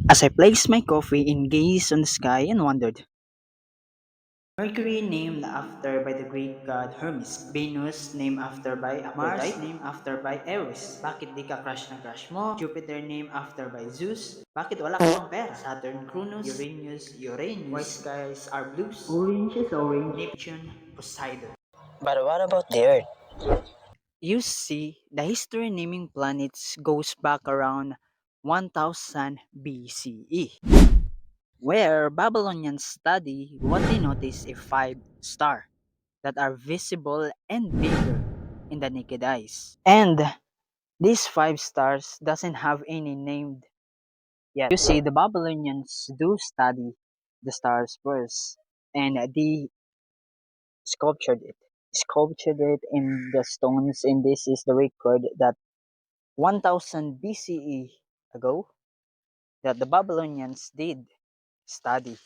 As I placed my coffee and gazed on the sky and wondered, Mercury named after by the Greek god Hermes, Venus named after by Mars Aphrodite? named after by Eris, bakit di ka crush na crush mo? Jupiter named after by Zeus, bakit wala ka pang pera? Saturn Cronus, Uranus, white skies are blues, Orange is orange. Neptune, Poseidon. But what about the Earth? You see, the history naming planets goes back around 1000 BCE, where Babylonians study what they notice a five-star that are visible and bigger in the naked eyes. And these five stars doesn't have any name yet. You see, the Babylonians do study the stars first, and they sculptured it in the stones, and this is the record that 1000 BCE ago that the Babylonians did study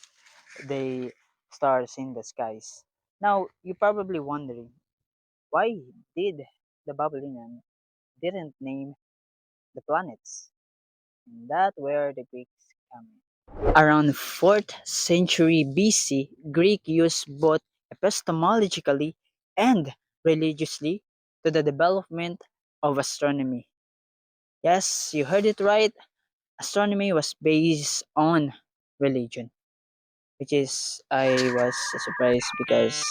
the stars in the skies. Now, you're probably wondering, why did the Babylonians didn't name the planets? And that where the Greeks come in. Around 4th century BC, Greek used both epistemologically and religiously to the development of astronomy. Yes, you heard it right. Astronomy was based on religion, which is I was surprised because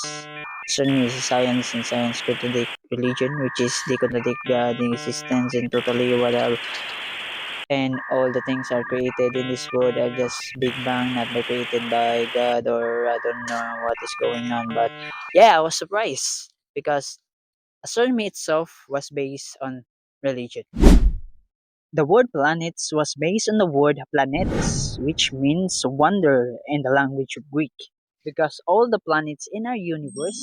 astronomy is a science and science contradict religion, which is they contradict God existence and totally whatever, and all the things are created in this world are just Big Bang, not by created by God, or I don't know what is going on. But yeah, I was surprised because astronomy itself was based on religion. The word planets was based on the word planetes, which means wonder in the language of Greek, because all the planets in our universe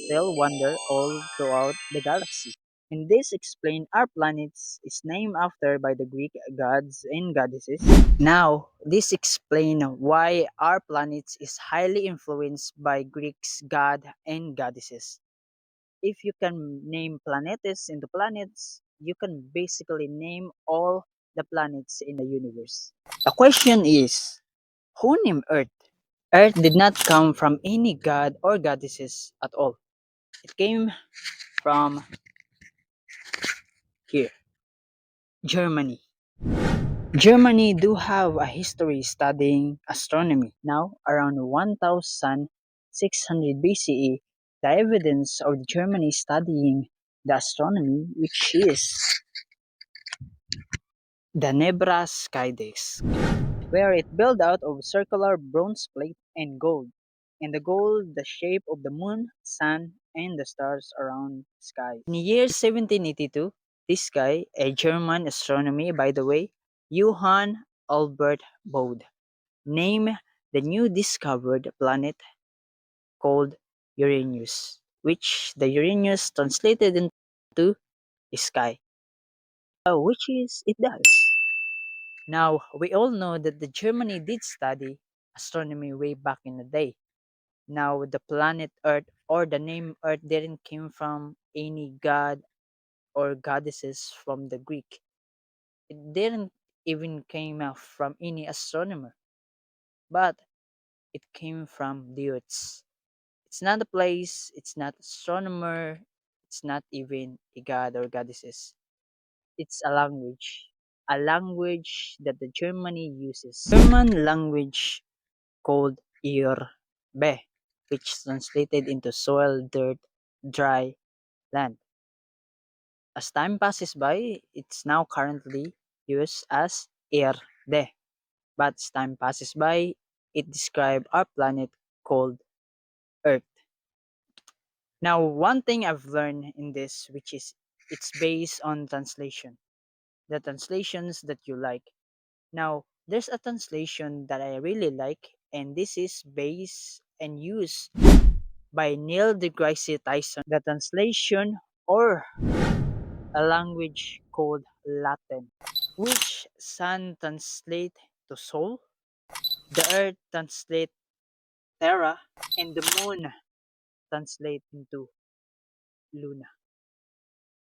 still wander all throughout the galaxy. And this explain our planets is named after by the Greek gods and goddesses. Now, this explain why our planets is highly influenced by Greek's god and goddesses. If you can name planetes in the planets, you can basically name all the planets in the universe. The question is, who named Earth? Earth did not come from any god or goddesses at all. It came from here, Germany. Germany do have a history studying astronomy. Now, around 1600 BCE, the evidence of Germany studying the astronomy, which is the Nebra sky disk, where it built out of circular bronze plate and gold. And the gold, the shape of the moon, sun, and the stars around the sky. In the year 1782, this guy, a German astronomer by the way, Johann Albert Bode, named the new discovered planet called Uranus, which the Uranus translated into sky, which is it does. Now, we all know that the Germany did study astronomy way back in the day. Now, the planet Earth or the name Earth didn't came from any god or goddesses from the Greek. It didn't even came out from any astronomer, but it came from the Earth. It's not a place, it's not astronomer, it's not even a god or goddesses. It's a language that the Germany uses. German language called Irbe, which translated into soil, dirt, dry land. As time passes by, it's now currently used as Erde. But as time passes by, it describes our planet called Earth. Now, one thing I've learned in this, which is it's based on translation. The translations that you like. Now, there's a translation that I really like, and this is based and used by Neil deGrasse Tyson. The translation or a language called Latin, which sun translate to soul, the earth translate terra, and the moon translate into luna.